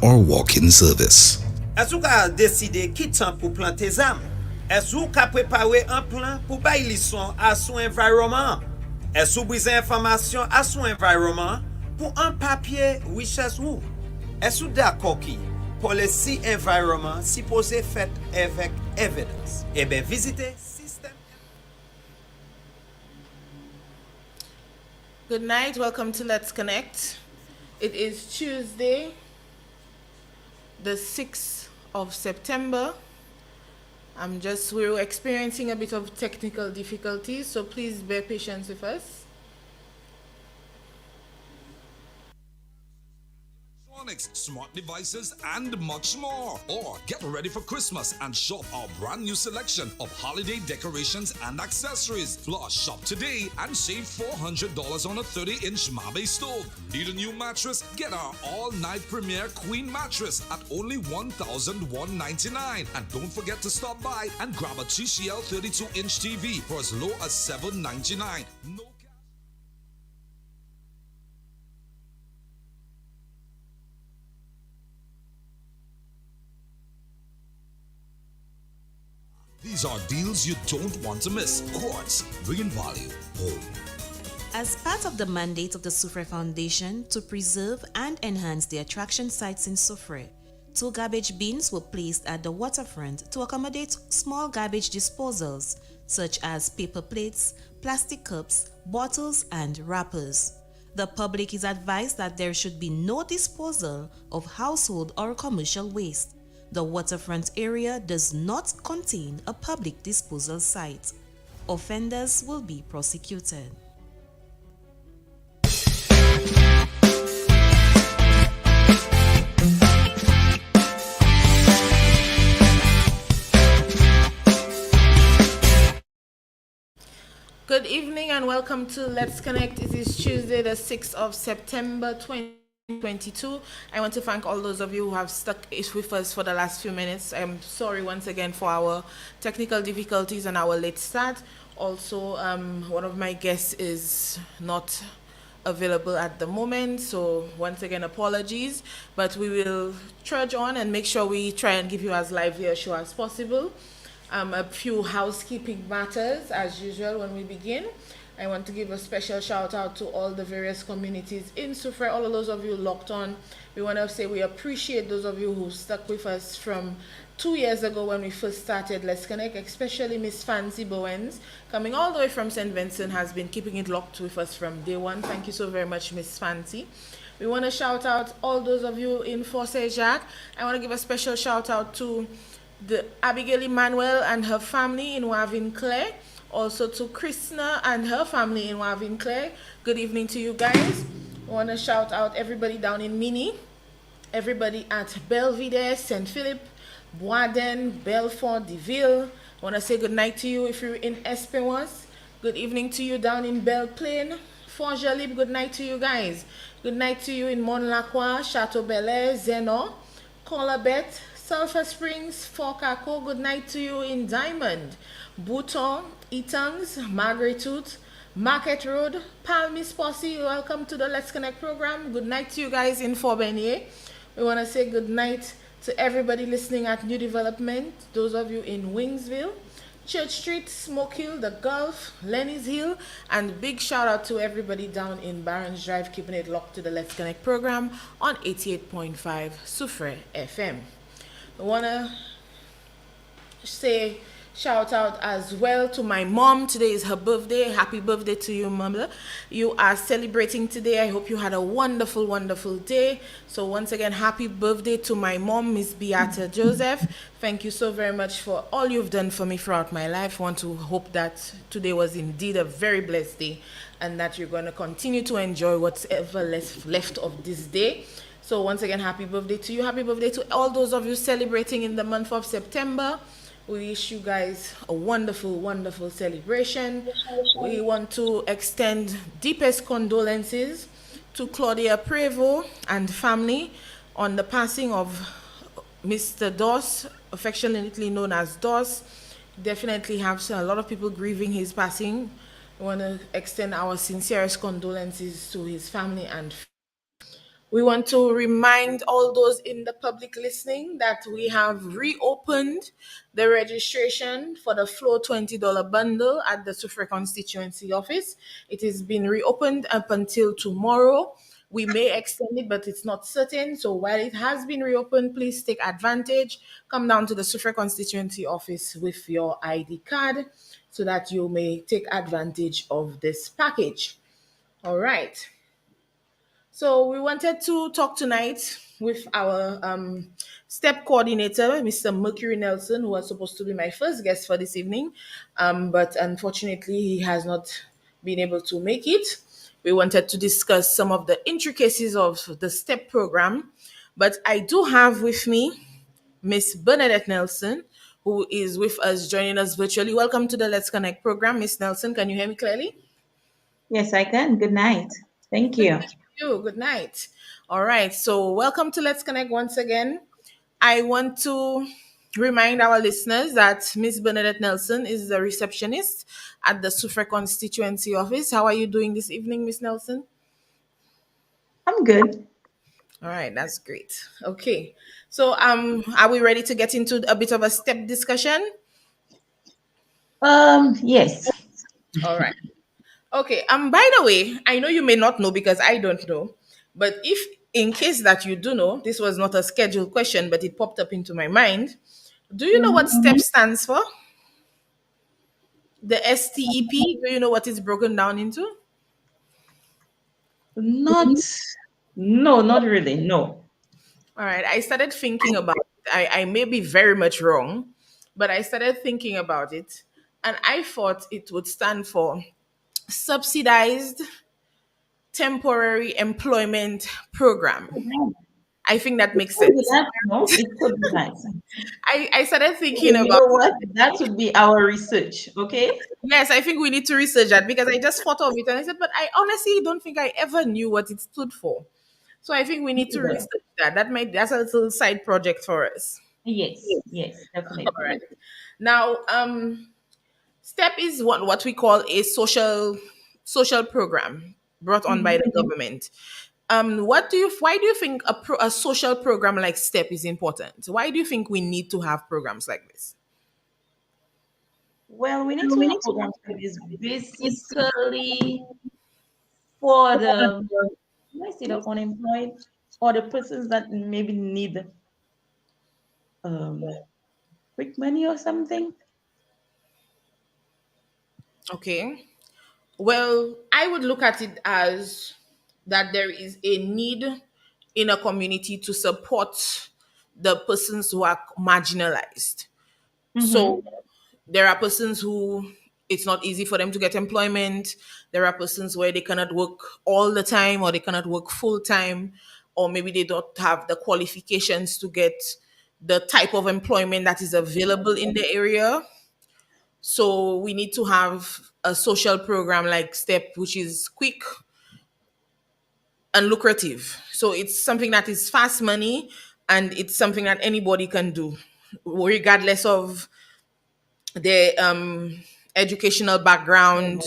or walk-in service. Est-ce ka deside ki tan pou plante zam? Est-ce ka prepare un plan pou bay lison à son environnement? Est-ce brise information à son environnement pour un papier richesse ou? Est-ce d'accord qui policy environment supposé fait avec evidence? Eh bien, visitez système. Good night, welcome to Let's Connect. It is Tuesday, the 6th of September. We're experiencing a bit of technical difficulties, so please bear patience with us. Smart devices, and much more. Or get ready for Christmas and shop our brand new selection of holiday decorations and accessories. Plus, shop today and save $400 on a 30-inch Mabe stove. Need a new mattress? Get our all-night Premier Queen mattress at only $1,199. And don't forget to stop by and grab a TCL 32-inch TV for as low as $799. No. These are deals you don't want to miss. Quartz, bringing value home. As part of the mandate of the Soufrière Foundation to preserve and enhance the attraction sites in Soufrière, 2 garbage bins were placed at the waterfront to accommodate small garbage disposals such as paper plates, plastic cups, bottles, and wrappers. The public is advised that there should be no disposal of household or commercial waste. The waterfront area does not contain a public disposal site. Offenders will be prosecuted. Good evening and welcome to Let's Connect. It is Tuesday, the 6th of September 2022. I want to thank all those of you who have stuck with us for the last few minutes. I'm sorry once again for our technical difficulties and our late start. Also, one of my guests is not available at the moment, so once again apologies, but we will trudge on and make sure we try and give you as lively a show as possible. A few housekeeping matters as usual when we begin. I want to give a special shout out to all the various communities in Soufrière, all of those of you locked on. We want to say we appreciate those of you who stuck with us from 2 years ago when we first started Let's Connect, especially Miss Fancy Bowens, coming all the way from St. Vincent, has been keeping it locked with us from day one. Thank you so very much, Miss Fancy. We want to shout out all those of you in Fosse Jacques. I want to give a special shout out to the Abigail Emmanuel and her family in Wavinclair. Also to Krishna and her family in Wavinclair. Good evening to you guys. I want to shout out everybody down in Mini, everybody at Belvedere, St. Philip, Boisden, Belfort, Deville. I want to say good night to you if you're in Espérance. Good evening to you down in Belle Plaine, Fort Jalib. Good night to you guys. Good night to you in Mont-Lacroix, Chateau Bel Air, Zeno, Colabette, Sulphur Springs, Fort Caco. Good night to you in Diamond, Bouton, Etongs, Margaret Tooth, Market Road, Palmis Posse. Welcome to the Let's Connect program. Good night to you guys in Fort Bernier. We want to say good night to everybody listening at New Development, those of you in Wingsville, Church Street, Smoke Hill, The Gulf, Lenny's Hill, and big shout out to everybody down in Barron's Drive, keeping it locked to the Let's Connect program on 88.5 Soufrière FM. I want to say shout out as well to my mom. Today is her birthday. Happy birthday to you, mother. You are celebrating today. I hope you had a wonderful, wonderful day. So once again, happy birthday to my mom, Miss Beata Joseph. Thank you so very much for all you've done for me throughout my life. I want to hope that today was indeed a very blessed day and that you're going to continue to enjoy whatever left of this day. So once again, happy birthday to you. Happy birthday to all those of you celebrating in the month of September. We wish you guys a wonderful, wonderful celebration. We want to extend deepest condolences to Claudia Prevost and family on the passing of Mr. Doss, affectionately known as Doss. Definitely have a lot of people grieving his passing. We want to extend our sincerest condolences to his family and We want to remind all those in the public listening that we have reopened the registration for the Flow $20 bundle at the Sufre constituency office. It has been reopened up until tomorrow. We may extend it, but it's not certain. So while it has been reopened, please take advantage. Come down to the Sufre constituency office with your ID card so that you may take advantage of this package. All right. So we wanted to talk tonight with our step coordinator, Mr. Mercury Nelson, who was supposed to be my first guest for this evening, but unfortunately he has not been able to make it. We wanted to discuss some of the intricacies of the STEP program, but I do have with me Miss Bernadette Nelson, who is with us, joining us virtually. Welcome to the Let's Connect program. Miss Nelson, can you hear me clearly? Yes, I can. Good night. Thank Good you. night to you. Good night. All right. So, welcome to Let's Connect once again. I want to remind our listeners that Miss Bernadette Nelson is the receptionist at the Sufre constituency office. How are you doing this evening, Miss Nelson? I'm good. All right, that's great. Okay. So, are we ready to get into a bit of a step discussion? Yes. All right. Okay. By the way, I know you may not know because I don't know, but if in case that you do know, this was not a scheduled question, but it popped up into my mind. Do you know what STEP stands for? The STEP. Do you know what it's broken down into? Not, no, not really. No. All right. I started thinking about it. I may be very much wrong, but I started thinking about it, and I thought it would stand for subsidized temporary employment program. I think that makes Could be sense. that. No, it could be that. I started thinking You about know what? That would be our research. Okay. yes, I think we need to research that because I just thought of it and I said, but I honestly don't think I ever knew what it stood for. So I think we need to Either. research that. That's a little side project for us. Yes. Yes. All Definitely. right. Now, STEP is what we call a social program brought on by the Mhm. government. Why do you think a social program like STEP is important? Why do you think we need to have programs like this? Well, we need to have programs like this basically for the, let's say, the unemployed or the persons that maybe need um quick money or something. Okay. Well, I would look at it as that there is a need in a community to support the persons who are marginalized. So Mm-hmm. there are persons who it's not easy for them to get employment. There are persons where they cannot work all the time or they cannot work full time, or maybe they don't have the qualifications to get the type of employment that is available in the area. So we need to have a social program like STEP, which is quick and lucrative. So it's something that is fast money and it's something that anybody can do, regardless of their educational background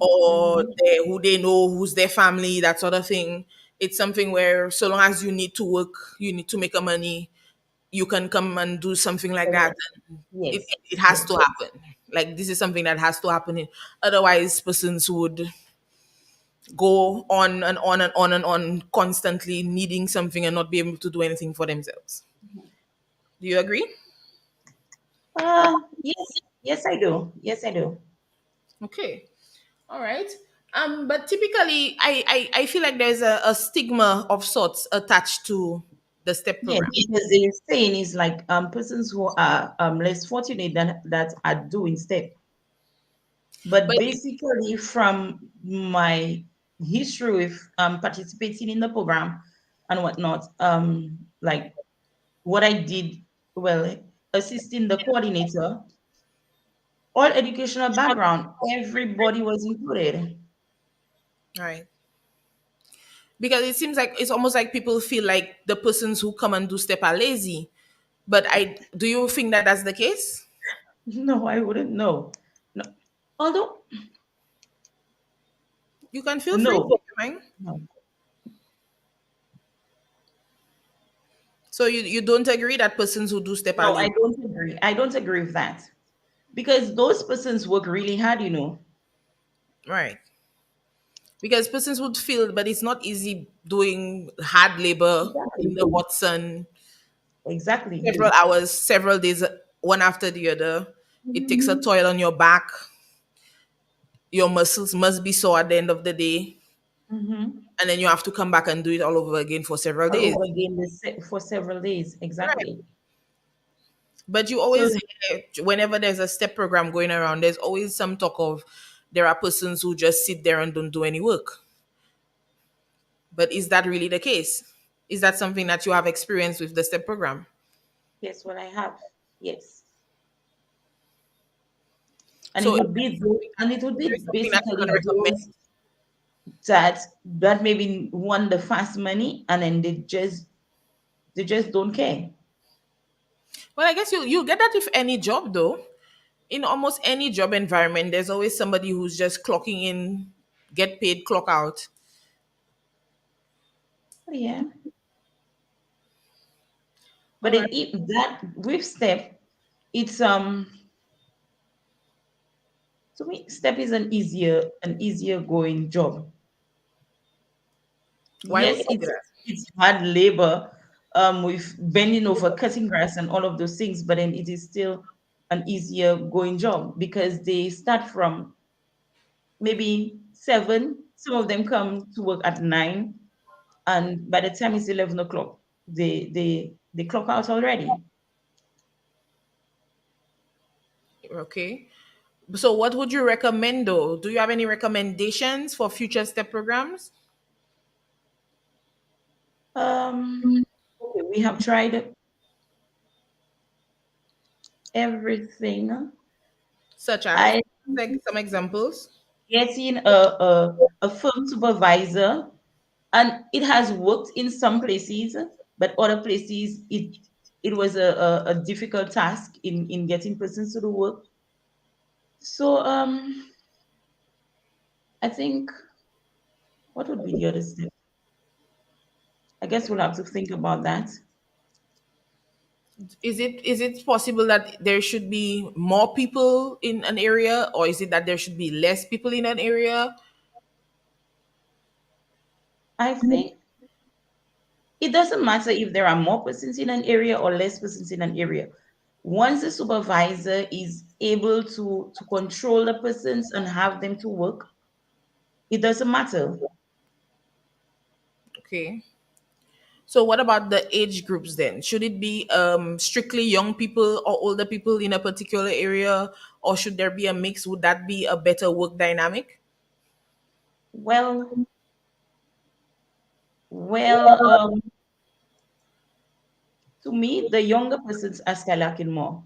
or Mm-hmm. who they know, who's their family, that sort of thing. It's something where so long as you need to work, you need to make a money, you can come and do something like that. Correct. It, Yes. it has Yes. to happen. Like this is something that has to happen. Otherwise, persons would go on and on and on and on, constantly needing something and not be able to do anything for themselves. Do you agree? Yes, yes, I do. Yes, I do. Okay. All right. But typically, I feel like there's a stigma of sorts attached to the STEP Yes, program. because they're saying is like persons who are less fortunate than that are doing step. But But basically, from my history with participating in the program and whatnot, like what I did, well, assisting the coordinator, all educational background, everybody was included. all right, because it seems like it's almost like people feel like the persons who come and do STEP are lazy. But I do you think that that's the case? No, I wouldn't know. No. Although, You can feel free to no, speak your mind. no. So you don't agree that persons who do step are No, I lazy? don't agree. I don't agree with that because those persons work really hard, you know. Right. Because persons would feel, but it's not easy doing hard labor in Exactly. the hot sun, Exactly. several hours, several days, one after the other. It takes a toll on your back. Your muscles must be sore at the end of the day, Mm-hmm. and then you have to come back and do it all over again for several All days. over again for several days. Right. Exactly. But you So always hear, whenever there's a step program going around, there's always some talk of there are persons who just sit there and don't do any work. But is that really the case? Is that something that you have experienced with the step program? yes, what I have. Yes. And it So is would be and it would there be something that you can basically recommend? those that maybe won the fast money and then they just don't care. Well, I guess you get that with any job though. In almost any job environment, there's always somebody who's just clocking in, get paid, clock out. Yeah. But All right. then if that with step, it's to me, step is an easier going job. Why would Yes, you say it's that? it's hard labor, with bending over, cutting grass, and all of those things, but then it is still an easier going job because they start from maybe 7. Some of them come to work at 9, and by the time it's 11 o'clock, they clock out already. Okay. So what would you recommend though? Do you have any recommendations for future step programs? Okay, we have tried everything. Such as I like some examples? getting a firm supervisor, and it has worked in some places, but other places it was a difficult task in getting persons to do work. So I think what would be the other step? I guess we'll have to think about that. Is it possible that there should be more people in an area, or is it that there should be less people in an area? I think it doesn't matter if there are more persons in an area or less persons in an area. Once the supervisor is able to control the persons and have them to work, it doesn't matter. Okay. So what about the age groups then? Should it be strictly young people or older people in a particular area, or should there be a mix? Would that be a better work dynamic? Well, well, to me, the younger persons are skylarking more.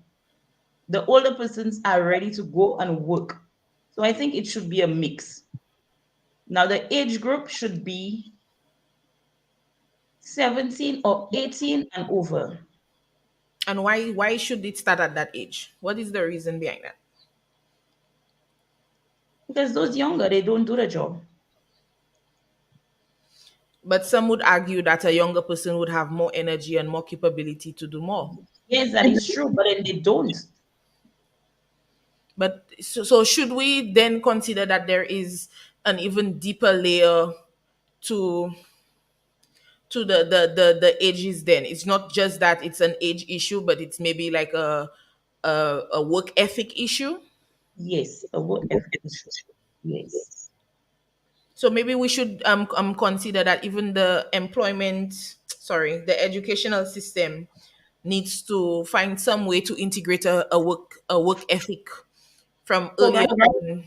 The older persons are ready to go and work. So I think it should be a mix. Now, the age group should be 17 or 18 and over, And why should it start at that age? What is the reason behind that? because those younger, they don't do the job. But some would argue that a younger person would have more energy and more capability to do more. Yes, that is true, but then they don't. But so should we then consider that there is an even deeper layer to the ages then? It's not just that it's an age issue, but it's maybe like a work ethic issue. Yes, a work ethic issue. Yes. So maybe we should consider that even the employment, sorry, the educational system needs to find some way to integrate a work ethic from earlier Program, on.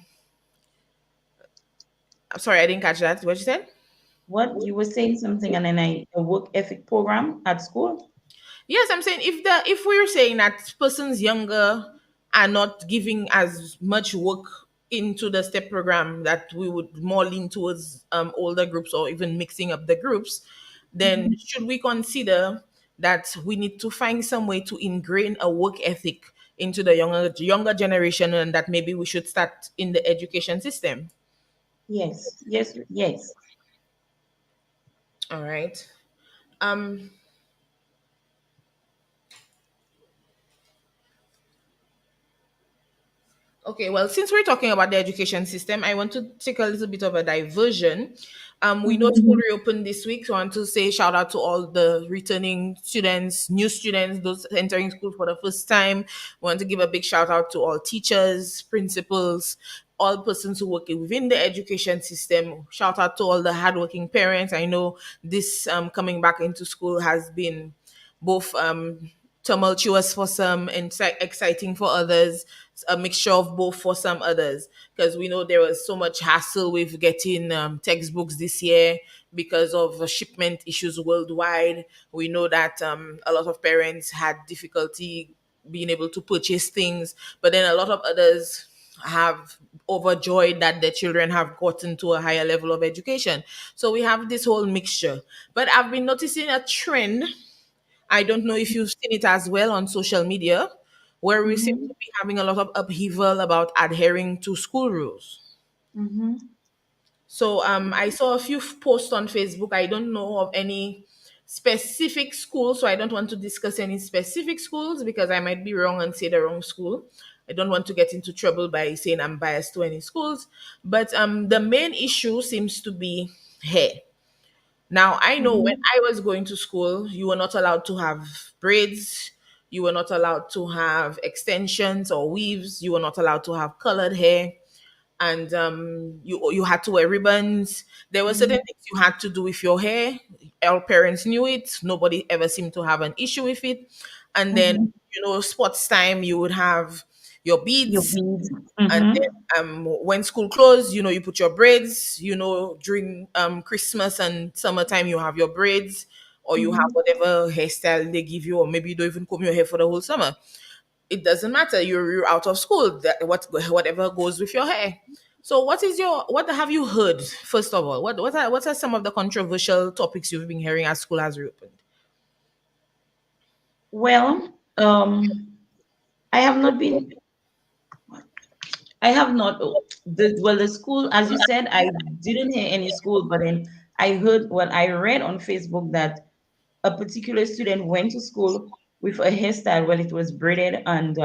I'm sorry, I didn't catch that. What you said? what you were saying something, and then a work ethic program at school. Yes, I'm saying if we're saying that persons younger are not giving as much work into the step program, that we would more lean towards older groups or even mixing up the groups, then Mhm. should we consider that we need to find some way to ingrain a work ethic into the younger generation, and that maybe we should start in the education system? Yes, yes, yes. All right. Um Okay, well, since we're talking about the education system, I want to take a little bit of a diversion. We know school reopened this week, so I want to say shout out to all the returning students, new students, those entering school for the first time. We want to give a big shout out to all teachers, principals, all persons who work within the education system. Shout out to all the hardworking parents. I know this coming back into school has been both tumultuous for some and exciting for others, a mixture of both for some others, because we know there was so much hassle with getting textbooks this year because of shipment issues worldwide. We know that a lot of parents had difficulty being able to purchase things, but then a lot of others have overjoyed that their children have gotten to a higher level of education. So we have this whole mixture. But I've been noticing a trend. I don't know if you've seen it as well on social media, where we seem Mm-hmm. to be having a lot of upheaval about adhering to school rules. Mm-hmm. So I saw a few posts on Facebook. I don't know of any specific school, so I don't want to discuss any specific schools because I might be wrong and say the wrong school. I don't want to get into trouble by saying I'm biased to any schools. But the main issue seems to be hair. Now, I know when Mm-hmm. I was going to school, you were not allowed to have braids, you were not allowed to have extensions or weaves, you were not allowed to have colored hair, and you had to wear ribbons. There were certain things you had to do with your hair. Our parents knew it. Nobody ever seemed to have an issue with it. And then, Mm-hmm. sports time, you would have your Your beads, beads. and Mm-hmm. then when school closed, you put your braids. During Christmas and summertime, you have your braids, or you have Mm-hmm. whatever hairstyle they give you, or maybe you don't even comb your hair for the whole summer. It doesn't matter. You're out of school. Whatever goes with your hair. So, what have you heard? First of all, what are some of the controversial topics you've been hearing as school has reopened? Well, I have not been. I have not. The school, as you said, I didn't hear any school, but then I heard what I read on Facebook that a particular student went to school with a hairstyle when it was braided, and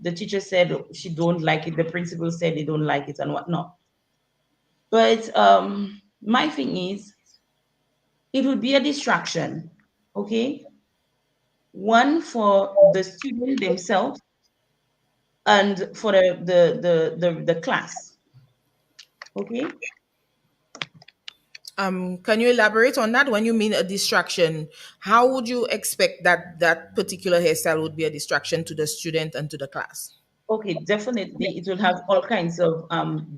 the teacher said she don't like it. The principal said they don't like it and whatnot. But my thing is, it would be a distraction. Okay, one for the student themselves and for the class. Okay. Can you elaborate on that? When you mean a distraction, how would you expect that particular hairstyle would be a distraction to the student and to the class? Okay, definitely. It will have all kinds of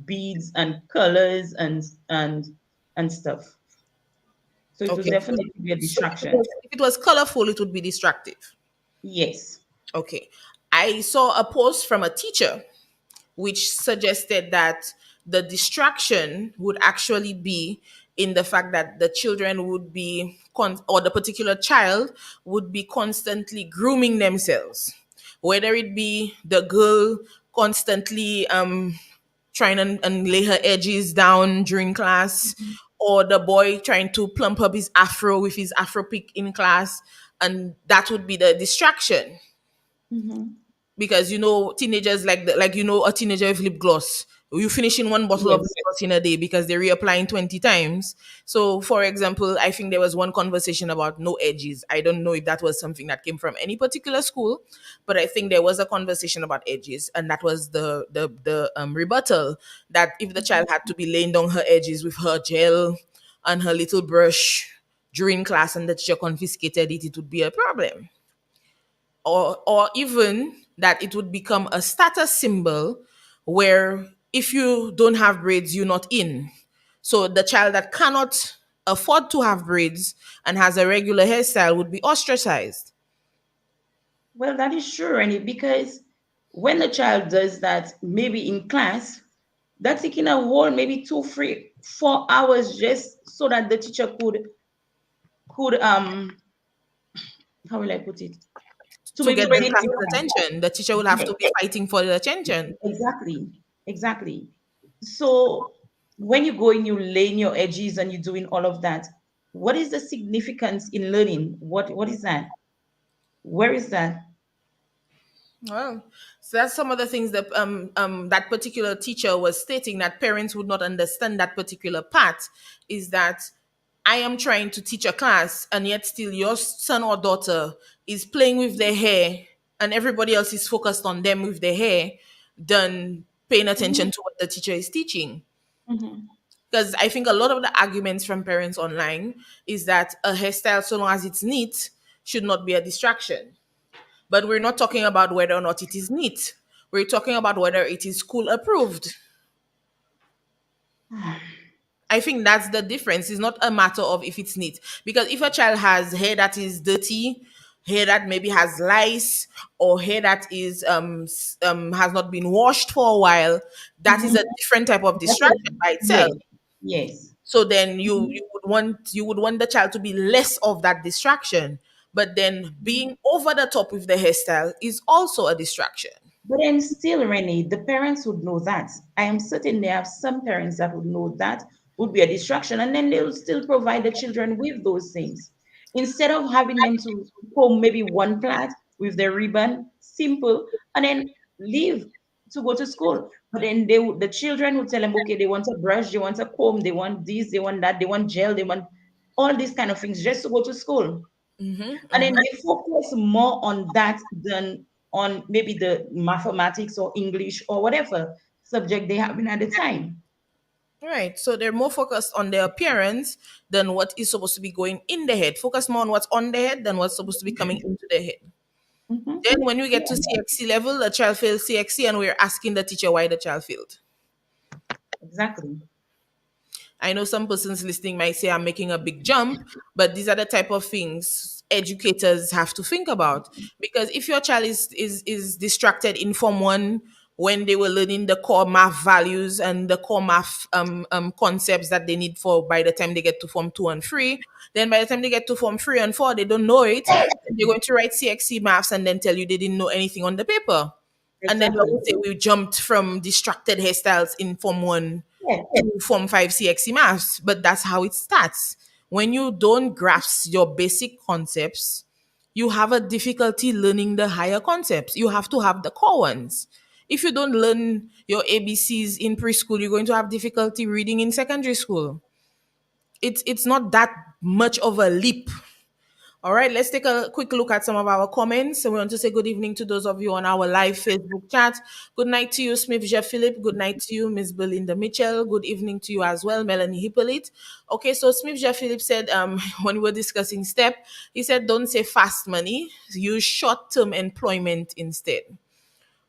beads and colors and stuff. So it will Okay, definitely be a so distraction. if it was colorful, it would be distractive. Yes. Okay, I saw a post from a teacher which suggested that the distraction would actually be in the fact that the children would be or the particular child would be constantly grooming themselves, whether it be the girl constantly trying and lay her edges down during class, or the boy trying to plump up his afro with his afro pick in class, and that would be the distraction. Hmm. Because teenagers a teenager with lip gloss, you finishing one bottle of lip Yes. gloss in a day because they're reapplying 20 times. So for example, I think there was one conversation about no edges. I don't know if that was something that came from any particular school, but I think there was a conversation about edges, and that was the rebuttal, that if the child had to be laying down her edges with her gel and her little brush during class and the teacher confiscated it, it would be a problem. Or even that it would become a status symbol, where if you don't have braids, you're not in. So the child that cannot afford to have braids and has a regular hairstyle would be ostracized. Well, that is true, Rennie, because when a child does that, maybe in class, that's taking a whole maybe 2, 3, 4 hours just so that the teacher could how will I put it? To To maybe get the take class's attention, the teacher will have to be fighting for the attention. exactly, exactly. So when you go and you lane your edges and you're doing all of that, what is the significance in learning? What is that? Where is that? Well, so that's some of the things that that particular teacher was stating, that parents would not understand that particular part. Is that I am trying to teach a class, and yet still your son or daughter is playing with their hair, and everybody else is focused on them with their hair, than paying attention Mhm, to what the teacher is teaching. mhm. Because I think a lot of the arguments from parents online is that a hairstyle, so long as it's neat, should not be a distraction. But we're not talking about whether or not it is neat. We're talking about whether it is school approved. I think that's the difference. It's not a matter of if it's neat. Because if a child has hair that is dirty, hair that maybe has lice, or hair that is has not been washed for a while, that is Mhm. a different type of That's it. distraction by itself. Yes, yes. So then Mhm. you would want the child to be less of that distraction. But then being over the top with the hairstyle is also a distraction. But then still, Renee, the parents would know that. I am certain there are some parents that would know that would be a distraction, and then they'll still provide the children with those things. Instead of having them to comb maybe one plait with their ribbon, simple, and then leave to go to school. But then the children would tell them, okay, they want a brush, they want a comb, they want this, they want that, they want gel, they want all these kind of things just to go to school. And then they focus more on that than on maybe the mathematics or English or whatever subject they have in at the time. Right. So they're more focused on their appearance than what is supposed to be going in the head. Focus more on what's on the head than what's supposed to be coming into the head. Mhm. Then when we get to Yeah, CXC level, the child fails CXC and we're asking the teacher why the child failed. exactly. I know some persons listening might say I'm making a big jump, but these are the type of things educators have to think about. Because if your child is distracted in Form 1 when they were learning the core math values and the core math concepts that they need for by the time they get to Form 2 and 3, then by the time they get to Form 3 and 4, they don't know it. They're going to write CXC maths and then tell you they didn't know anything on the paper. And then we Exactly. say we jumped from distracted hairstyles in Form 1 Yeah, to Form 5 CXC maths, but that's how it starts. When you don't grasp your basic concepts, you have a difficulty learning the higher concepts. You have to have the core ones. If you don't learn your ABCs in preschool, you're going to have difficulty reading in secondary school. It's not that much of a leap. All right, let's take a quick look at some of our comments. So we want to say good evening to those of you on our live Facebook chat. Good night to you, Smith Jeff Philip. Good night to you, Miss Belinda Mitchell. Good evening to you as well, Melanie Hippolyte. Okay, so Smith Jeff Philip said when we were discussing STEP, he said don't say fast money, use short-term employment instead.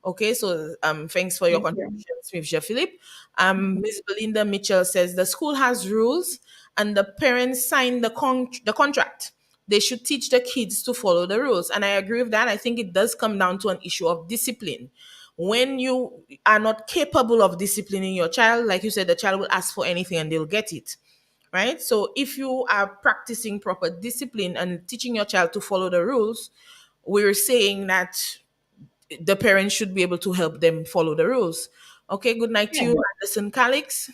Okay, so thanks for your thank you. contribution, Smith Philip. Mhm. Miss Belinda Mitchell says the school has rules and the parents sign the contract. They should teach the kids to follow the rules. And I agree with that. I think it does come down to an issue of discipline. When you are not capable of disciplining your child, like you said, the child will ask for anything and they'll get it. Right? So if you are practicing proper discipline and teaching your child to follow the rules, we're saying that the parents should be able to help them follow the rules. Okay, good night to Yeah, you, Anderson Calix.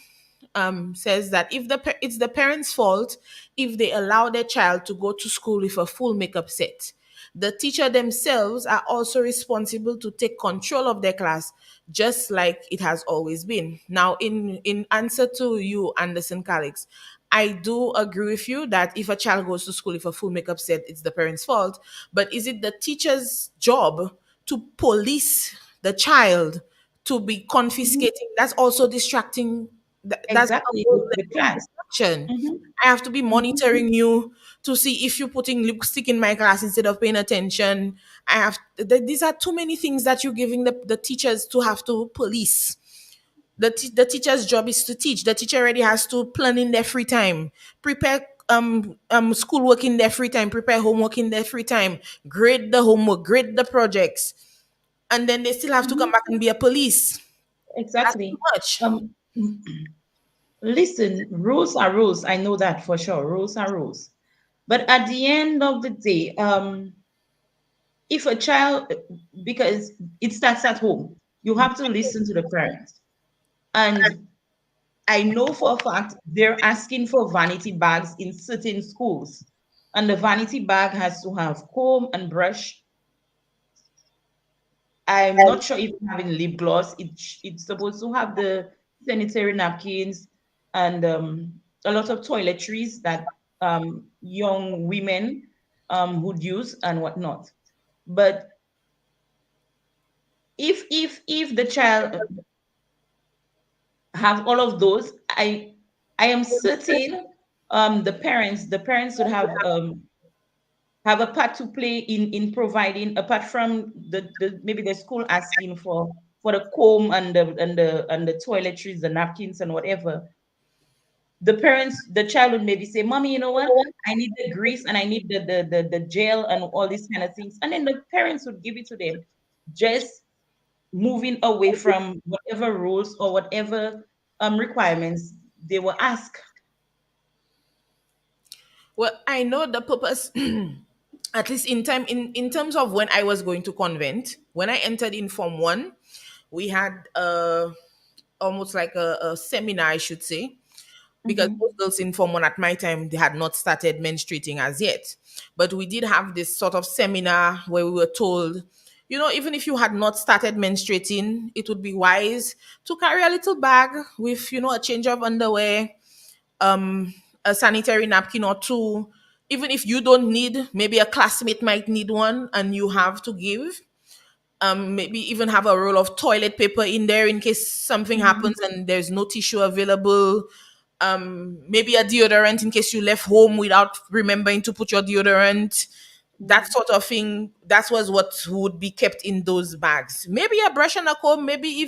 Says that if it's the parents' fault if they allow their child to go to school with a full makeup set. The teacher themselves are also responsible to take control of their class, just like it has always been. Now, in answer to you, Anderson Calix, I do agree with you that if a child goes to school with a full makeup set, it's the parents' fault. But is it the teacher's job to police the child, to be mhm. confiscating? That's also distracting. That's a Exactly. whole The level of class. distraction. Mhm, I have to be mhm. monitoring you to see if you're putting lipstick in my class instead of paying attention. These are too many things that you're giving the teachers to have to police. The teacher's job is to teach. The teacher already has to plan in their free time, prepare schoolwork in their free time, prepare homework in their free time, grade the homework, grade the projects, and then they still have to come Mhm. back and be a police. That's too Exactly. much. Um, listen, rules are rules. I know that for sure. Rules are rules. But at the end of the day, if a child, because it starts at home, you have to listen to the parents. And I know for a fact they're asking for vanity bags in certain schools. And the vanity bag has to have comb and brush I'm not sure if having lip gloss. It's supposed to have the sanitary napkins and a lot of toiletries that young women would use and whatnot. But if the child have all of those, I am certain the parents would have a part to play in providing, apart from the maybe the school asking for the comb and the toiletries, the napkins and whatever. The child would maybe say, "Mommy, you know what? I need the grease and I need the gel and all these kind of things." And then the parents would give it to them, just moving away from whatever rules or whatever requirements they were asked. Well, I know the purpose. At least in terms of when I was going to convent, when I entered in Form 1, we had almost like a seminar, I should say, because Mhm. most girls in Form 1 at my time, they had not started menstruating as yet. But we did have this sort of seminar where we were told, even if you had not started menstruating, it would be wise to carry a little bag with, a change of underwear, um, a sanitary napkin or two. Even if you don't need, maybe a classmate might need one and you have to give. Maybe even have a roll of toilet paper in there in case something Mhm. happens and there's no tissue available. Maybe a deodorant in case you left home without remembering to put your deodorant. That Mhm. sort of thing. That was what would be kept in those bags. Maybe a brush and a comb. Maybe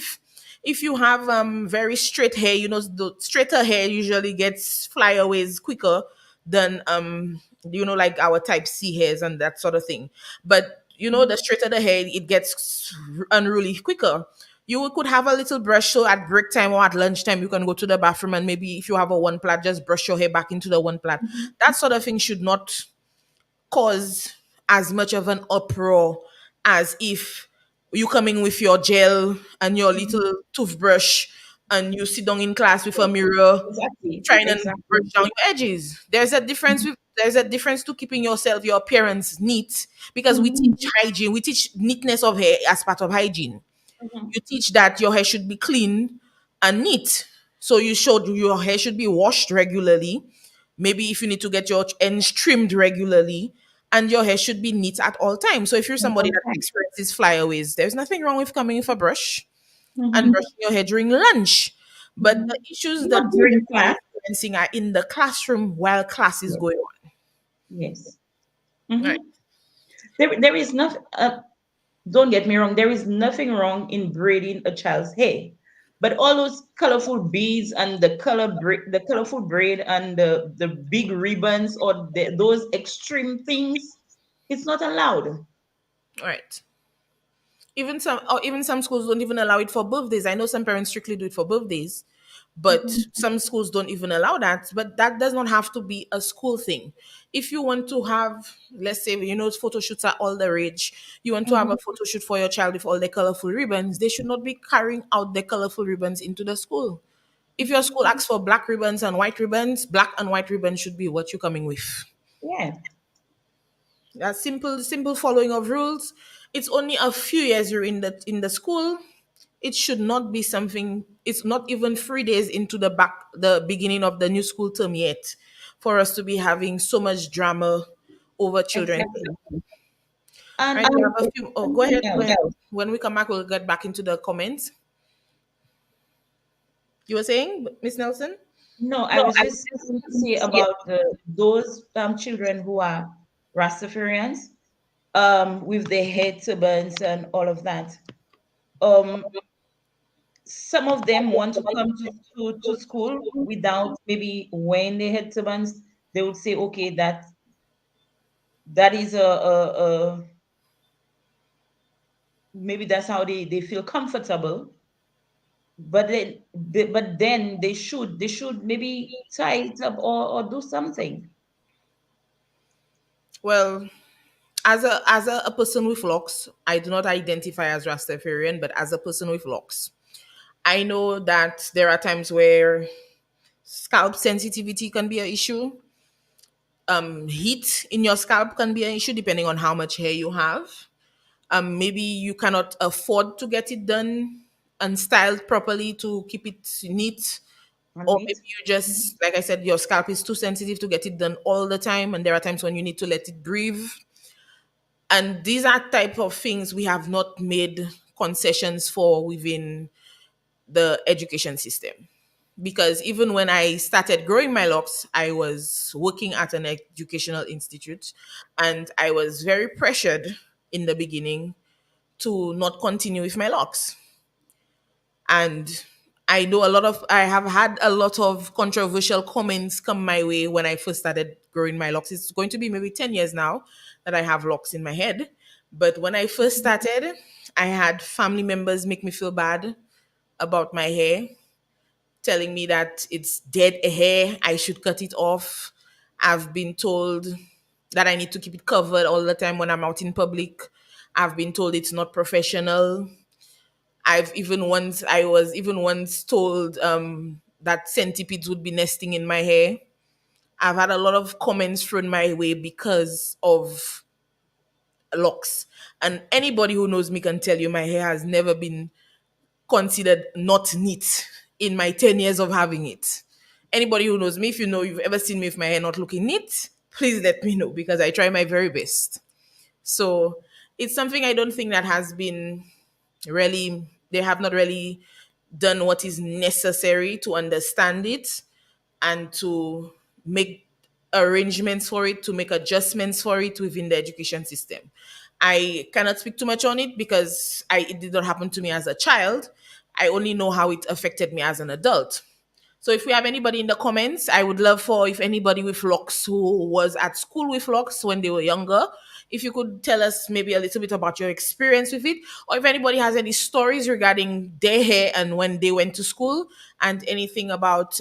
if you have very straight hair, the straighter hair usually gets flyaways quicker than like our type C hairs and that sort of thing. But the straighter the hair, it gets unruly quicker. You could have a little brush so at break time or at lunchtime you can go to the bathroom and maybe if you have a one plait, just brush your hair back into the one plait. Mhm. That sort of thing should not cause as much of an uproar as if you coming with your gel and your Mhm. little toothbrush and you sit down in class with a mirror Exactly. trying and brush Exactly. down your edges. There's a difference to keeping your appearance neat because we Mhm. teach hygiene, we teach neatness of hair as part of hygiene. Mhm. You teach that your hair should be clean and neat. So your hair should be washed regularly. Maybe if you need to get your ends trimmed regularly, and your hair should be neat at all times. So if you're somebody that Okay. experiences flyaways, there's nothing wrong with coming with a brush and Mhm. brushing your hair during lunch. But the Mhm. issues that Not the during parents are class. experiencing are in the classroom while class is Yes. going on. Yes. Right. Mhm. There is nothing. Don't get me wrong. There is nothing wrong in braiding a child's hair, but all those colorful beads and the colorful braid and the big ribbons or those extreme things, it's not allowed. Right. Even some schools don't even allow it for birthdays. I know some parents strictly do it for birthdays, but Mhm. some schools don't even allow that. But that does not have to be a school thing. If you want to have, let's say, photo shoots are all the rage. You want to have Mhm. a photo shoot for your child with all the colorful ribbons. They should not be carrying out the colorful ribbons into the school. If your school asks for black ribbons and white ribbons, black and white ribbons should be what you're coming with. Yeah. A simple following of rules. It's only a few years you're in the school. It should not be something. It's not even 3 days into the beginning of the new school term yet, for us to be having so much drama over children. Exactly. Right? And We have a few. Oh, go something ahead. Go else. ahead. When we come back, we'll get back into the comments. You were saying, Miss Nelson? No, I was just going to say about those children who are Rastafarians, with their head turbans and all of that. Um, some of them want to come to school without maybe wearing their head turbans. They would say, okay, that is a maybe that's how they feel comfortable. But then they should maybe tie it up or do something. Well, as a person with locks, I do not identify as Rastafarian, but as a person with locks, I know that there are times where scalp sensitivity can be an issue. Heat in your scalp can be an issue depending on how much hair you have. Maybe you cannot afford to get it done and styled properly to keep it neat, And or maybe meat. you just, like I said, your scalp is too sensitive to get it done all the time, and there are times when you need to let it breathe. And these are type of things we have not made concessions for within the education system. Because even when I started growing my locks, I was working at an educational institute, and I was very pressured in the beginning to not continue with my locks. And I have had a lot of controversial comments come my way when I first started growing my locks. It's going to be maybe 10 years now that I have locks in my head. But when I first started, I had family members make me feel bad about my hair, telling me that it's dead hair, I should cut it off. I've been told that I need to keep it covered all the time when I'm out in public. I've been told it's not professional. I was even once told that centipedes would be nesting in my hair. I've had a lot of comments thrown my way because of locks. And anybody who knows me can tell you my hair has never been considered not neat in my 10 years of having it. Anybody who knows me, if you know you've ever seen me with my hair not looking neat, please let me know because I try my very best. So it's something I don't think that has been really, they have not really done what is necessary to understand it and to make arrangements for it, to make adjustments for it within the education system. I cannot speak too much on it because it did not happen to me as a child. I only know how it affected me as an adult. So if we have anybody in the comments, I would love for if anybody with locks who was at school with locks when they were younger, if you could tell us maybe a little bit about your experience with it, or if anybody has any stories regarding their hair and when they went to school, and anything about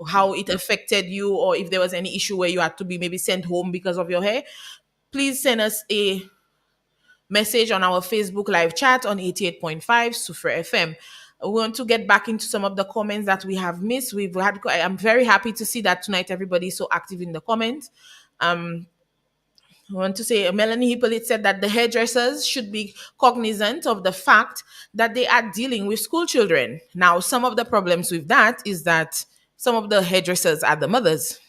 how it affected you, or if there was any issue where you had to be maybe sent home because of your hair, please send us a message on our Facebook live chat on 88.5 Sufre FM. We want to get back into some of the comments that we have missed. I'm very happy to see that tonight everybody is so active in the comments. I want to say Melanie Hippolyte said that the hairdressers should be cognizant of the fact that they are dealing with school children. Now, some of the problems with that is that some of the hairdressers are the mothers.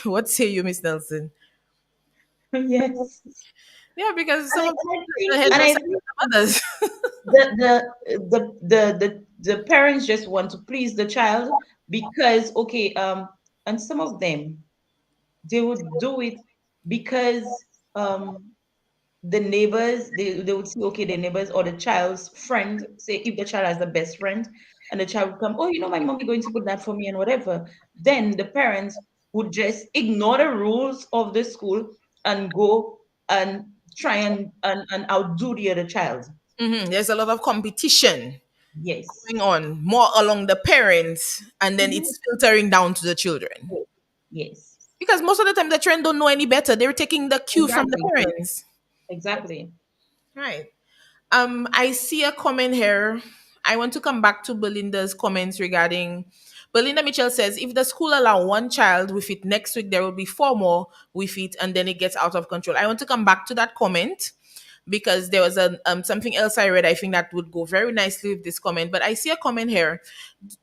What say you, Miss Nelson? Yes. Yeah, because some of And I the think, and I hairdressers think are the mothers. the parents just want to please the child because okay, and some of them they would do it because the neighbors, they would see, okay, the neighbors or the child's friend, say if the child has a best friend and the child would come, oh, my mommy going to put that for me and whatever, then the parents would just ignore the rules of the school and go and try and outdo the other child. There's a lot of competition Yes. going on, more along the parents, and then Mhm. it's filtering down to the children. Yes. Because most of the time, the children don't know any better. They're taking the cue from the Exactly. parents. Exactly. Right. I see a comment here. I want to come back to Belinda's comments regarding. Belinda Mitchell says, if the school allow one child with it next week, there will be four more with it, and then it gets out of control. I want to come back to that comment because there was something else I read. I think that would go very nicely with this comment. But I see a comment here.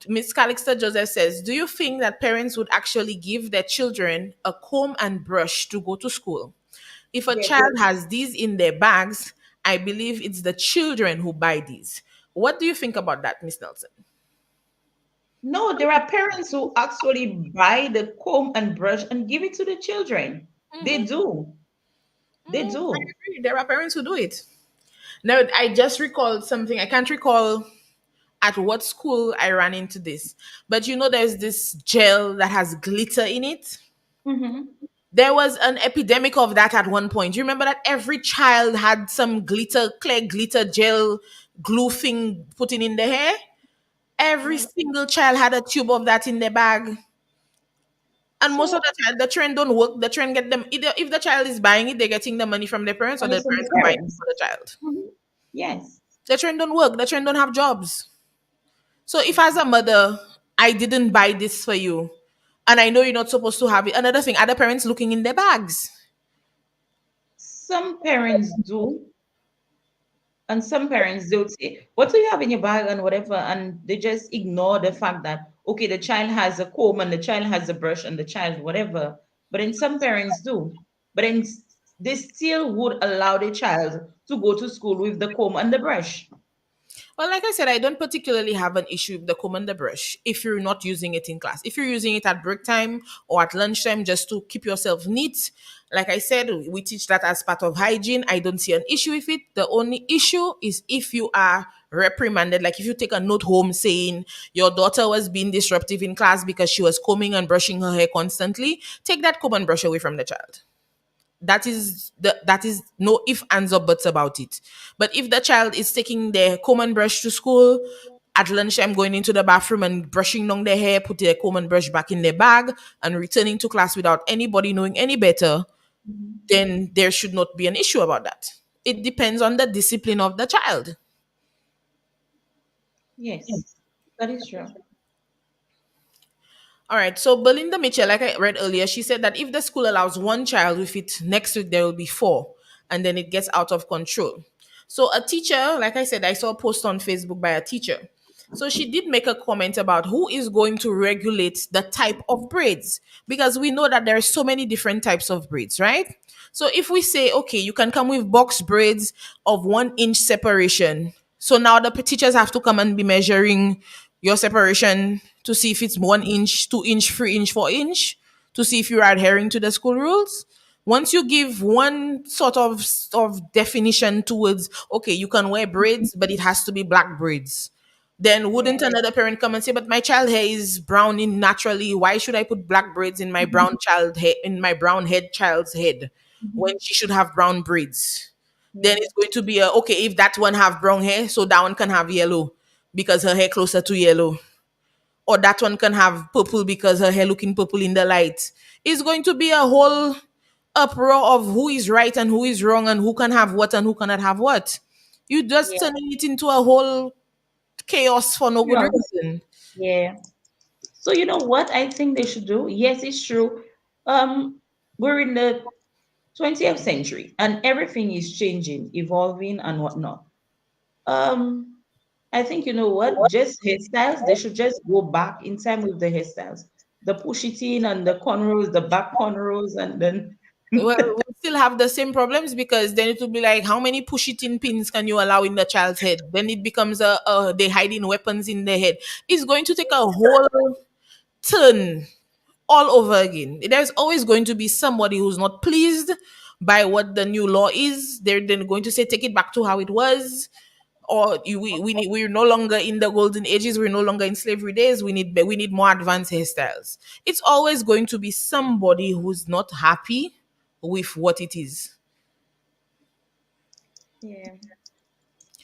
Miss Calixta Joseph says, do you think that parents would actually give their children a comb and brush to go to school? If a Yes. child has these in their bags, I believe it's the children who buy these. What do you think about that, Miss Nelson? No, there are parents who actually buy the comb and brush and give it to the children. They do. They I do. agree. There are parents who do it. Now, I just recalled something. I can't recall at what school I ran into this, but there's this gel that has glitter in it. Hmm. There was an epidemic of that at one point. You remember that every child had some glitter, clear glitter gel glue thing putting in their hair? Every single child had a tube of that in their bag. And most of So, the time, the trend don't work. The trend get them either if the child is buying it, they're getting the money from their parents, or coming the from parents the are buying it parents. for the child. Mhm. Yes. The trend don't work. The trend don't have jobs. So if as a mother, I didn't buy this for you, and I know you're not supposed to have it. Another thing, other parents looking in their bags. some parents do, and some parents don't say, "What do you have in your bag?" and whatever, and they just ignore the fact that okay, the child has a comb and the child has a brush and the child whatever. But then some parents do. But then they still would allow the child to go to school with the comb and the brush. Well, like I said, I don't particularly have an issue with the comb and the brush if you're not using it in class. If you're using it at break time or at lunchtime just to keep yourself neat, like I said, we teach that as part of hygiene. I don't see an issue with it. The only issue is if you are reprimanded, like if you take a note home saying your daughter was being disruptive in class because she was combing and brushing her hair constantly, take that comb and brush away from the child. That is no if ands or buts about it. But if the child is taking their comb and brush to school at lunchtime, going into the bathroom and brushing down their hair, put their comb and brush back in their bag, and returning to class without anybody knowing any better, Mhm. then there should not be an issue about that. It depends on the discipline of the child. Yes, that is true. All right. So Belinda Mitchell, like I read earlier, she said that if the school allows one child with it, next week there will be four, and then it gets out of control. So a teacher, like I said, I saw a post on Facebook by a teacher. So she did make a comment about who is going to regulate the type of braids because we know that there are so many different types of braids, right? So if we say, okay, you can come with box braids of 1 inch separation. So now the teachers have to come and be measuring your separation to see if it's 1 inch, 2 inch, 3 inch, 4 inch, to see if you're adhering to the school rules. Once you give one sort of definition towards, okay, you can wear braids, but it has to be black braids, then wouldn't Yeah. another parent come and say, but my child hair is brown in naturally, why should I put black braids in my brown child head, in my brown head child's head, when Mhm. she should have brown braids? Then Yeah. it's going to be a, okay, if that one have brown hair, so that one can have yellow because her hair closer to yellow, or that one can have purple because her hair looking purple in the light. It's going to be a whole uproar of who is right and who is wrong and who can have what and who cannot have what. You just Yeah. turning it into a whole chaos for no good Yeah. reason. Yeah. So you know what I think they should do? Yes, it's true. We're in the 20th century and everything is changing, evolving and whatnot. Um, I think you know what? Just hairstyles, they should just go back in time with the hairstyles. The push it in and the cornrows, the back cornrows, and then Well, we still have the same problems because then it will be like, how many push it in pins can you allow in the child's head? Then it becomes they hiding weapons in their head. It's going to take a whole turn all over again. There's always going to be somebody who's not pleased by what the new law is. They're then going to say, take it back to how it was. Or we're no longer in the golden ages. We're no longer in slavery days. We need more advanced hairstyles. It's always going to be somebody who's not happy with what it is. yeah.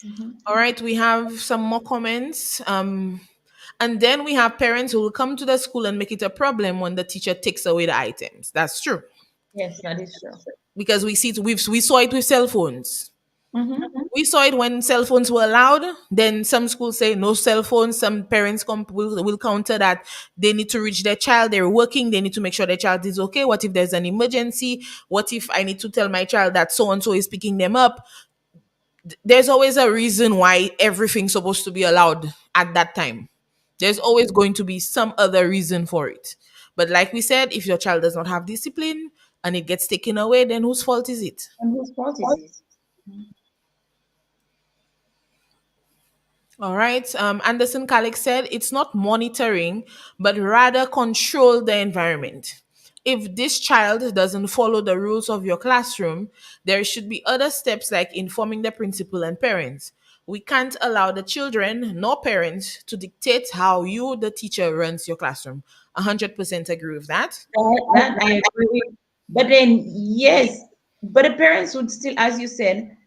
Mhm. All right, we have some more comments. And then we have parents who will come to the school and make it a problem when the teacher takes away the items. That's true Yes, that is true. because we saw it with cell phones. Mm-hmm. We saw it when cell phones were allowed. Then some schools say no cell phones. Some parents will counter that they need to reach their child. They're working. They need to make sure their child is okay. What if there's an emergency? What if I need to tell my child that so and so is picking them up? There's always a reason why everything's supposed to be allowed at that time. There's always going to be some other reason for it. But like we said, if your child does not have discipline and it gets taken away, then whose fault is it? And whose fault is it? All right. Anderson Kalik said it's not monitoring, but rather control the environment. If this child doesn't follow the rules of your classroom, there should be other steps like informing the principal and parents. We can't allow the children nor parents to dictate how you, the teacher, runs your classroom. 100% agree with that. That I agree with. But then, yes, but the parents would still, as you said,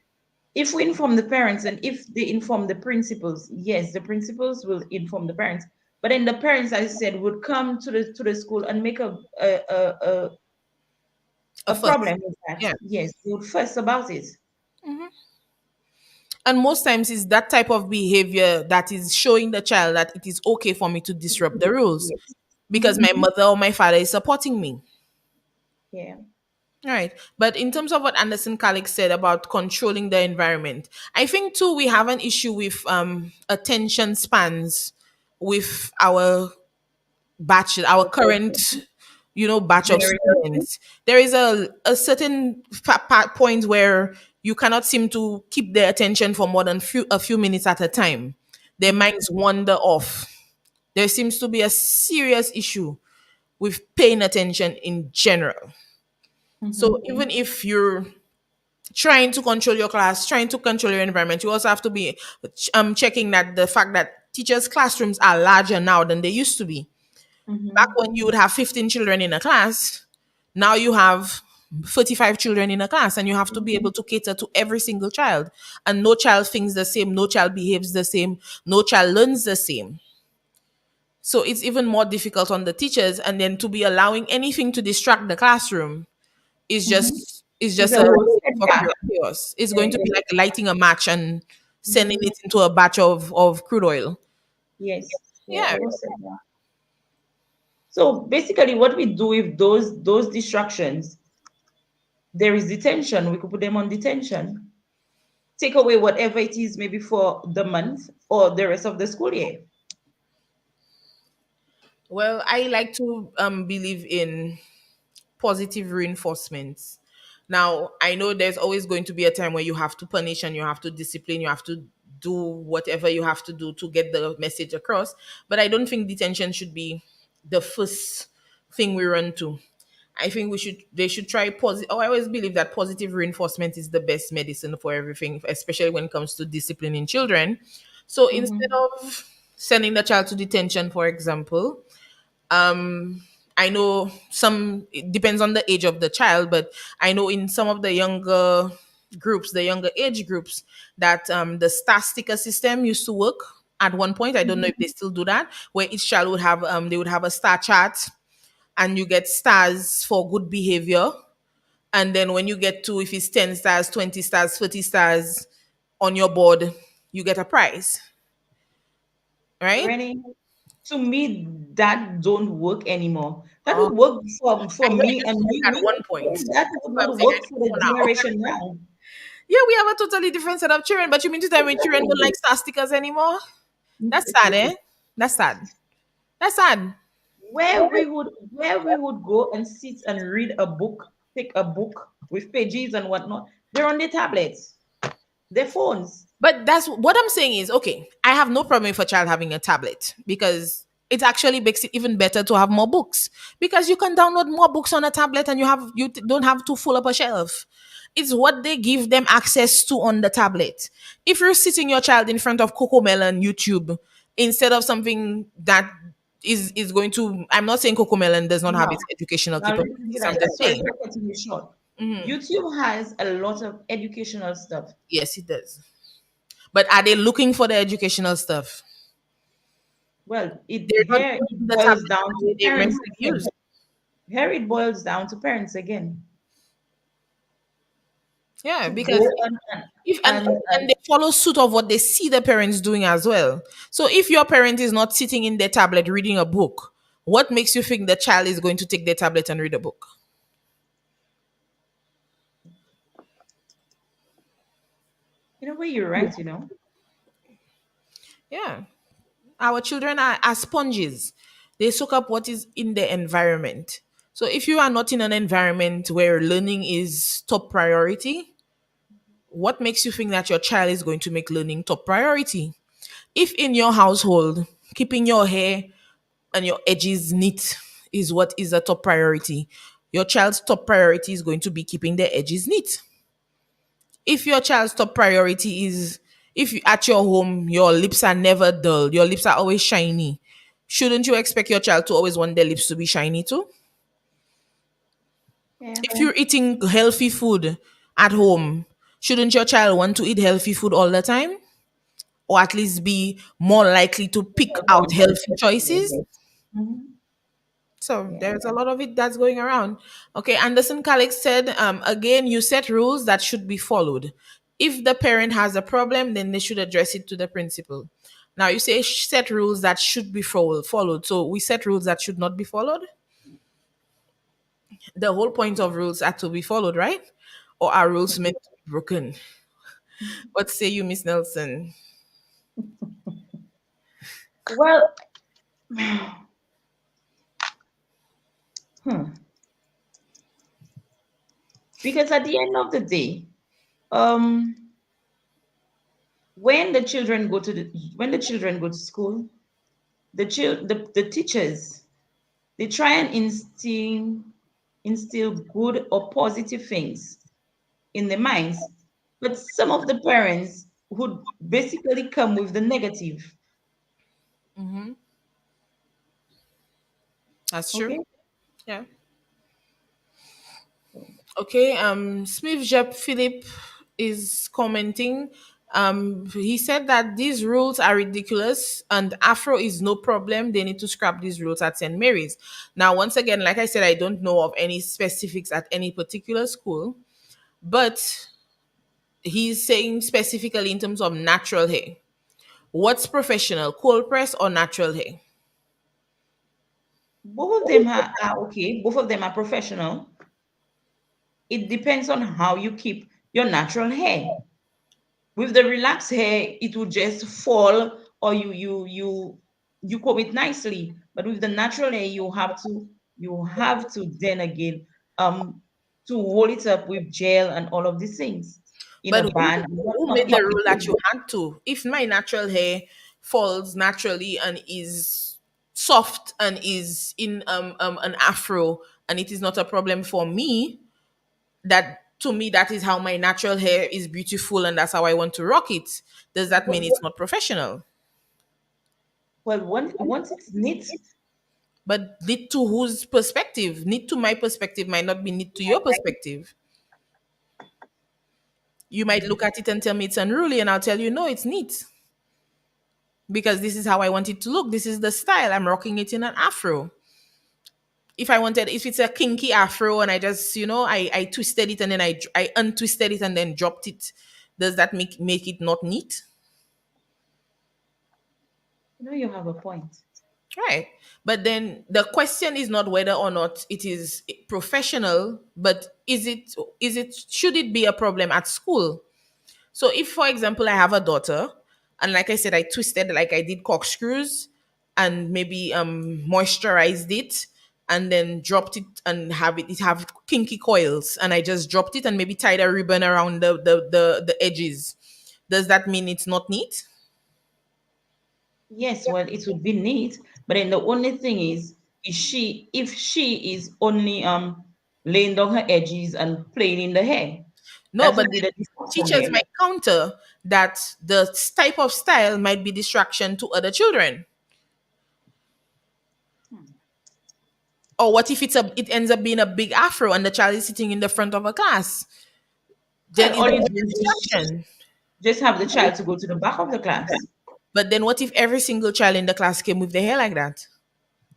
if we inform the parents and if they inform the principals, yes, the principals will inform the parents. But then the parents, as I said, would come to the school and make A a first. problem with that. Yeah. Yes, they would fuss about it. And most times it's that type of behavior that is showing the child that it is okay for me to disrupt the rules Yes. because Hmm. my mother or my father is supporting me. Yeah. Right. But in terms of what Anderson Calix said about controlling the environment, I think too we have an issue with attention spans with our current, batch of Generation. students. There is a certain point where you cannot seem to keep their attention for more than a few minutes at a time. Their minds wander off. There seems to be a serious issue with paying attention in general. So Mm-hmm. even if you're trying to control your class, trying to control your environment, you also have to be checking that the fact that teachers' classrooms are larger now than they used to be. Back Mm-hmm. when you would have 15 children in a class, now you have 35 children in a class, and you have to be able to cater to every single child. And no child thinks the same, no child behaves the same, no child learns the same. So it's even more difficult on the teachers, and then to be allowing anything to distract the classroom is Mm-hmm. It's just a a whole recipe for setback. chaos. It's Yeah, going to be like lighting a match and sending mhm. it into a batch of crude oil. Yes, yeah, Yeah. a whole setback. So basically, what we do with those distractions, there is detention. We could put them on detention. Take away whatever it is, maybe for the month or the rest of the school year. Well, I like to believe in positive reinforcements. Now, I know there's always going to be a time where you have to punish and you have to discipline, you have to do whatever you have to do to get the message across. But I don't think detention should be the first thing we run to. I think they should try positive. Oh, I always believe that positive reinforcement is the best medicine for everything, especially when it comes to disciplining children. So instead Mm-hmm. of sending the child to detention, for example, I know some, it depends on the age of the child, but I know in some of the younger groups, the younger age groups, that the star sticker system used to work at one point. I don't know if they still do that, where each child would have they would have a star chart, and you get stars for good behavior. And then when you get to, if it's 10 stars, 20 stars, 30 stars on your board, you get a prize, right? Rennie, to me, that don't work anymore. That Uh, would work I for know it me used and to work at you. one point. That would But I'm not saying work I for know the for now. generation now. Yeah, we have a totally different set of children, but you mean to tell me children don't like star stickers anymore? That's sad, eh? That's sad. That's sad. Where we would go and sit and read a book, take a book with pages and whatnot. They're on their tablets, their phones. But that's what I'm saying is okay. I have no problem with a child having a tablet because it actually makes it even better to have more books because you can download more books on a tablet and don't have to fill up a shelf. It's what they give them access to on the tablet. If you're sitting your child in front of Cocomelon YouTube instead of something that is going to, I'm not saying Cocomelon does not have its No, educational now listen to capabilities. I'm that. just Sorry saying for cutting you short. YouTube has a lot of educational stuff. yes, it does. But are they looking for the educational stuff? Well, it They're not here using it the boils tablet down the to way they're meant parents to be again. used. Here it boils down to parents again. Yeah, To because go if and and they follow suit of what they see the parents doing as well. So if your parent is not sitting in their tablet reading a book, what makes you think the child is going to take their tablet and read a book? in a way you're right, Yeah. Our children are sponges. They soak up what is in the environment. So if you are not in an environment where learning is top priority, what makes you think that your child is going to make learning top priority? If in your household, keeping your hair and your edges neat is what is a top priority, your child's top priority is going to be keeping their edges neat. If your child's top priority is, if you, at your home your lips are never dull, your lips are always shiny, shouldn't you expect your child to always want their lips to be shiny too? Yeah. If you're eating healthy food at home, shouldn't your child want to eat healthy food all the time, or at least be more likely to pick out healthy choices? Mhm. So Yeah. there's a lot of it that's going around. Okay, Anderson Calix said, again, you set rules that should be followed. If the parent has a problem, then they should address it to the principal. Now you say set rules that should be followed. So we set rules that should not be followed. The whole point of rules are to be followed, right? Or are rules meant to be broken? What say you, Miss Nelson? Well, hmm, because at the end of the day, um, when the children go to school, the teachers, they try and instill good or positive things in their minds, but some of the parents would basically come with the negative. That's true. Okay. Yeah. Okay. Smith Jeb Philip is commenting. He said that these rules are ridiculous and Afro is no problem. They need to scrap these rules at St. Mary's. Now, once again, like I said, I don't know of any specifics at any particular school, but he's saying specifically in terms of natural hair. What's professional, cold press or natural hair? Both of them are okay. Both of them are professional. It depends on how you keep your natural hair. With the relaxed hair, it will just fall, or you comb it nicely. But with the natural hair, you have to then again to hold it up with gel and all of these things in But a band and who whatnot. made the rule It that could you had to? If my natural hair falls naturally and is soft and is in an afro and it is not a problem for me, that to me that is how my natural hair is beautiful and that's how I want to rock it. Does that mean it's not professional? well, once it's neat, But need to whose perspective? Need to my perspective might not be need to your perspective. You might look at it and tell me it's unruly, and I'll tell you no, it's neat because this is how I want it to look. This is the style. I'm rocking it in an afro. If it's a kinky afro and I just, I twisted it and then I untwisted it and then dropped it, does that make it not neat? you have a point. Right. But then the question is not whether or not it is professional, but should it be a problem at school? So if, for example, I have a daughter, and like I said, I twisted like I did corkscrews, and maybe moisturized it, and then dropped it and have kinky coils, and I just dropped it and maybe tied a ribbon around the edges. Does that mean it's not neat? Yes, well, it would be neat, but then the only thing is she if she is only laying down her edges and playing in the hair, No, that but would be then the distraction teachers there. might counter that the type of style might be distraction to other children. Or what if it ends up being a big afro and the child is sitting in the front of a class? Then Well, is all you that do a is distraction? just have the child to go to the back of the class. But then what if every single child in the class came with their hair like that?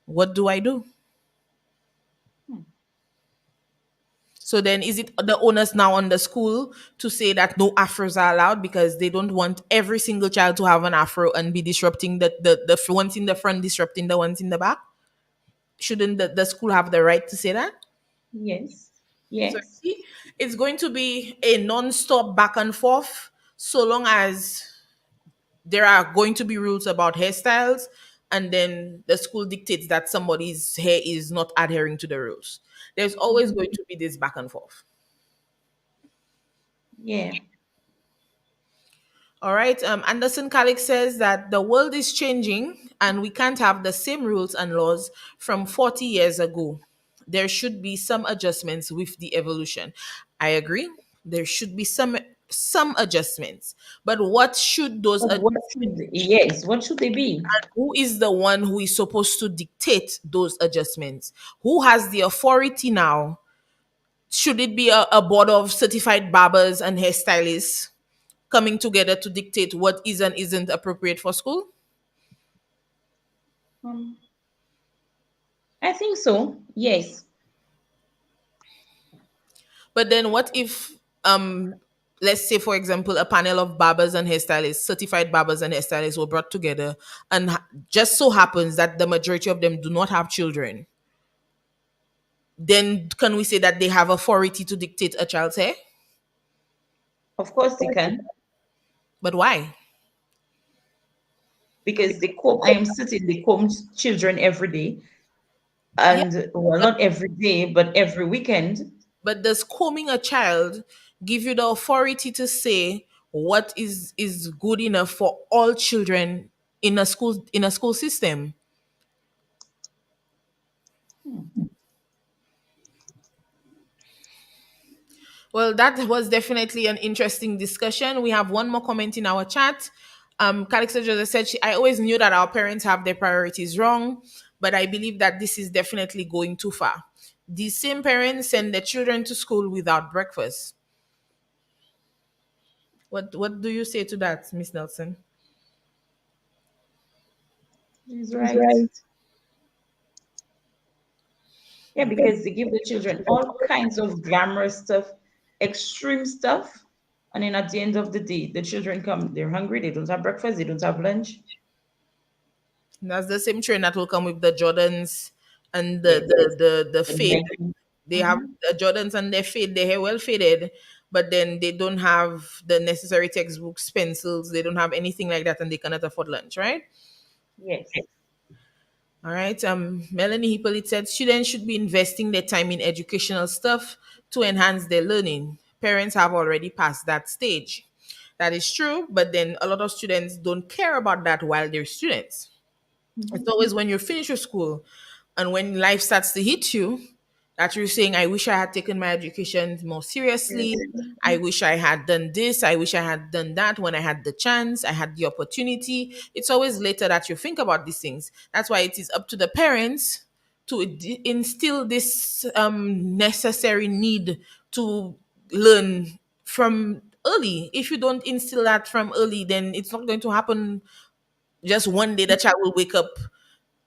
What do I do? So then is it the onus now on the school to say that no afros are allowed because they don't want every single child to have an afro and be disrupting the ones in the front disrupting the ones in the back? Shouldn't the school have the right to say that? Yes, So yes, see, it's going to be a non-stop back and forth so long as there are going to be rules about hairstyles and then the school dictates that somebody's hair is not adhering to the rules. There's always going to be this back and forth. yeah. All right. Anderson Kalik says that the world is changing and we can't have the same rules and laws from 40 years ago. There should be some adjustments with the evolution. I agree. There should be some adjustments. But what should those But what should they be? who is the one who is supposed to dictate those adjustments? Who has the authority now? Should it be a board of certified barbers and hairstylists coming together to dictate what is and isn't appropriate for school? Um, I think so. Yes. But then what if let's say for example a panel of barbers and hairstylists, certified barbers and hairstylists were brought together and just so happens that the majority of them do not have children. then can we say that they have authority to dictate a child's hair? Of course they can, But why? because they comb. I am certain they comb children every day, Yeah. and well, not every day, but every weekend. But does combing a child give you the authority to say what is good enough for all children in a school system? Well, that was definitely an interesting discussion. We have one more comment in our chat. Calixa Joseph said, I always knew that our parents have their priorities wrong, but I believe that this is definitely going too far. These same parents send their children to school without breakfast. What do you say to that, Miss Nelson? He's right. Yeah, because they give the children all kinds of glamorous stuff, extreme stuff, and then at the end of the day, the children come, they're hungry, they don't have breakfast, they don't have lunch. And that's the same trend that will come with the Jordans and Yes. the The fade. Nike. They have the Jordans and their fade, their hair well faded, but then they don't have the necessary textbooks, pencils, they don't have anything like that, and they cannot afford lunch, right? Yes. All right. Melanie Hippolyte said students should be investing their time in educational stuff to enhance their learning. Parents have already passed that stage. That is true, but then a lot of students don't care about that while they're students. It's always when you finish your school and when life starts to hit you that you're saying, I wish I had taken my education more seriously. I wish I had done this. I wish I had done that when I had the chance, I had the opportunity. It's always later that you think about these things. That's why it is up to the parents to instill this necessary need to learn from early. If you don't instill that from early, then it's not going to happen just one day. The child will wake up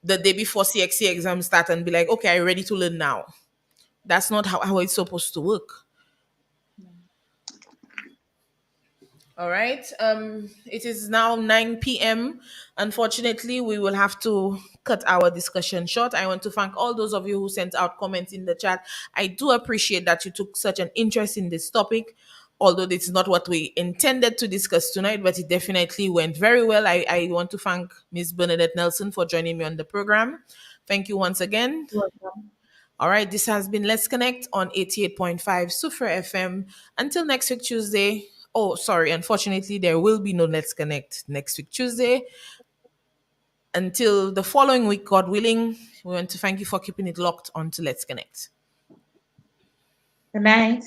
the day before CXC exams start and be like, okay, I'm ready to learn now. That's not how it's supposed to work. All right. It is now 9 p.m. Unfortunately, we will have to cut our discussion short. I want to thank all those of you who sent out comments in the chat. I do appreciate that you took such an interest in this topic, although this is not what we intended to discuss tonight, but it definitely went very well. I want to thank Ms. Bernadette Nelson for joining me on the program. Thank you once again. Welcome. All right, this has been Let's Connect on 88.5 Sufra FM. Until next week, Tuesday. Oh, sorry. Unfortunately, there will be no Let's Connect next week, Tuesday. Until the following week, God willing, we want to thank you for keeping it locked on to Let's Connect. Good night.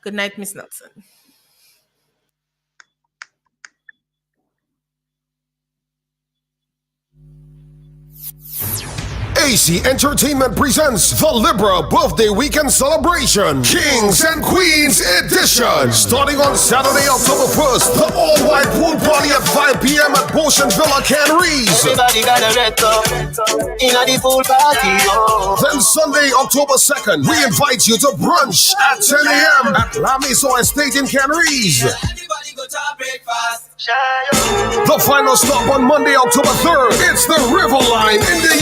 Good night, Miss Nelson. AC Entertainment presents the Libra Birthday Weekend Celebration, Kings and Queens Edition. Starting on Saturday, October 1st, the all-white pool party at 5 p.m. at Ocean Villa, Canaries. Everybody got a red top in the pool party. Oh. Then Sunday, October 2nd, we invite you to brunch at 10 a.m. at La Maison Estate in Canaries. Everybody go to breakfast. The final stop on Monday, October 3rd, it's the Riverline in the